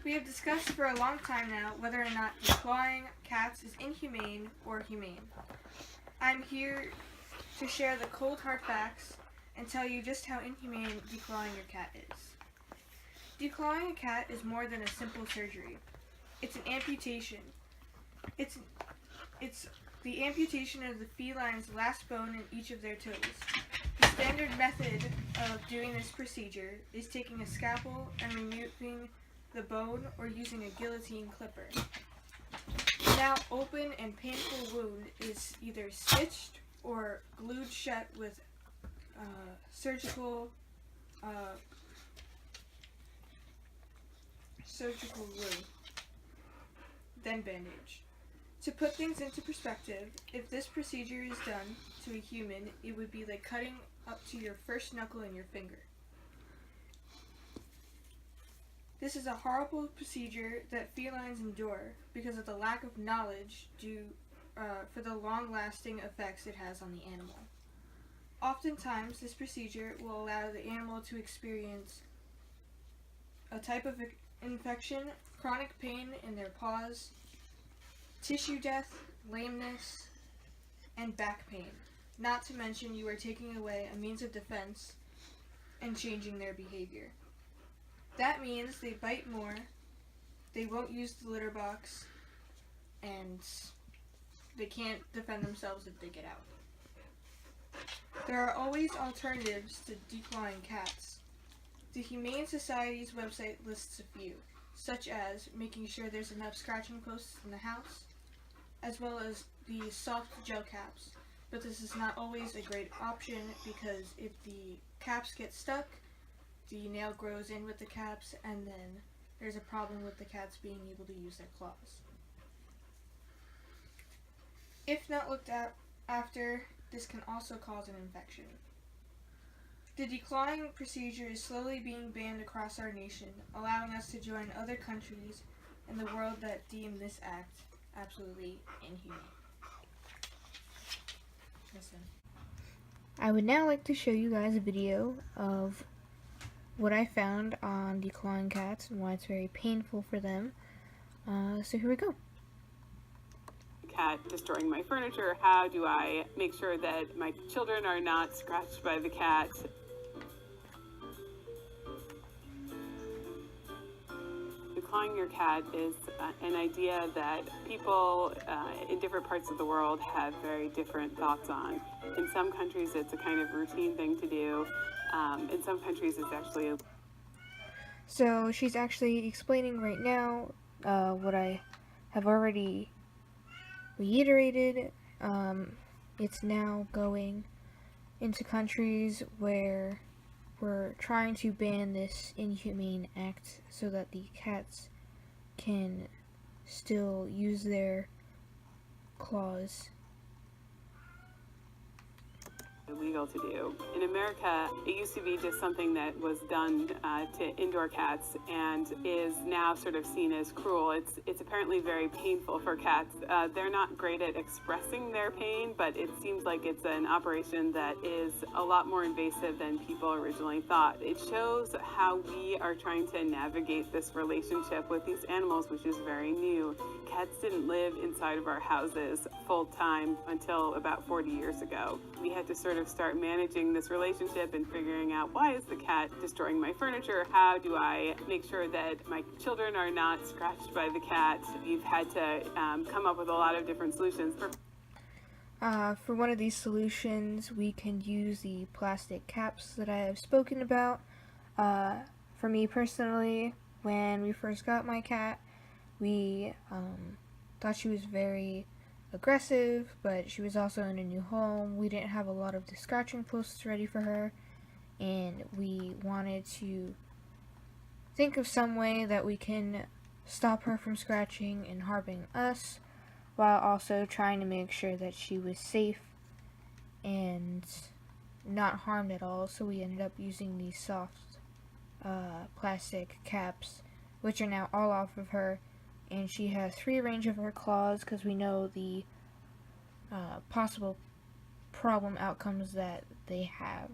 We have discussed for a long time now whether or not declawing cats is inhumane or humane. I'm here to share the cold hard facts and tell you just how inhumane declawing your cat is. Declawing a cat is more than a simple surgery. It's an amputation. It's the amputation of the feline's last bone in each of their toes. The standard method of doing this procedure is taking a scalpel and removing the bone or using a guillotine clipper. The now open and painful wound is either stitched or glued shut with surgical glue, then bandage. To put things into perspective, if this procedure is done to a human, it would be like cutting up to your first knuckle in your finger. This is a horrible procedure that felines endure because of the lack of knowledge due for the long-lasting effects it has on the animal. Oftentimes, this procedure will allow the animal to experience a type of infection, chronic pain in their paws, tissue death, lameness, and back pain. Not to mention you are taking away a means of defense and changing their behavior. That means they bite more, they won't use the litter box, and they can't defend themselves if they get out. There are always alternatives to declawing cats. The Humane Society's website lists a few, such as making sure there's enough scratching posts in the house, as well as the soft gel caps. But this is not always a great option because if the caps get stuck, the nail grows in with the caps, and then there's a problem with the cats being able to use their claws. If not looked at after, this can also cause an infection. The declawing procedure is slowly being banned across our nation, allowing us to join other countries in the world that deem this act absolutely inhumane. Listen. I would now like to show you guys a video of what I found on declawing cats and why it's very painful for them. So here we go. Cat destroying my furniture. How do I make sure that my children are not scratched by the cat? Declawing your cat is an idea that people in different parts of the world have very different thoughts on. In some countries it's a kind of routine thing to do. In some countries it's actually So she's actually explaining right now what I have already reiterated. It's now going into countries where we're trying to ban this inhumane act so that the cats can still use their claws. illegal to do. In America, it used to be just something that was done to indoor cats and is now sort of seen as cruel. It's apparently very painful for cats. They're not great at expressing their pain, but it seems like it's an operation that is a lot more invasive than people originally thought. It shows how we are trying to navigate this relationship with these animals, which is very new. Cats didn't live inside of our houses full time until about 40 years ago. We had to sort of start managing this relationship and figuring out, why is the cat destroying my furniture? How do I make sure that my children are not scratched by the cat? We've had to come up with a lot of different solutions. For one of these solutions, we can use the plastic caps that I have spoken about. For me personally, when we first got my cat, we thought she was very aggressive, but she was also in a new home. We didn't have a lot of the scratching posts ready for her, and we wanted to think of some way that we can stop her from scratching and harming us, while also trying to make sure that she was safe and not harmed at all. So we ended up using these soft plastic caps, which are now all off of her, and she has free range of her claws because we know the possible problem outcomes that they have.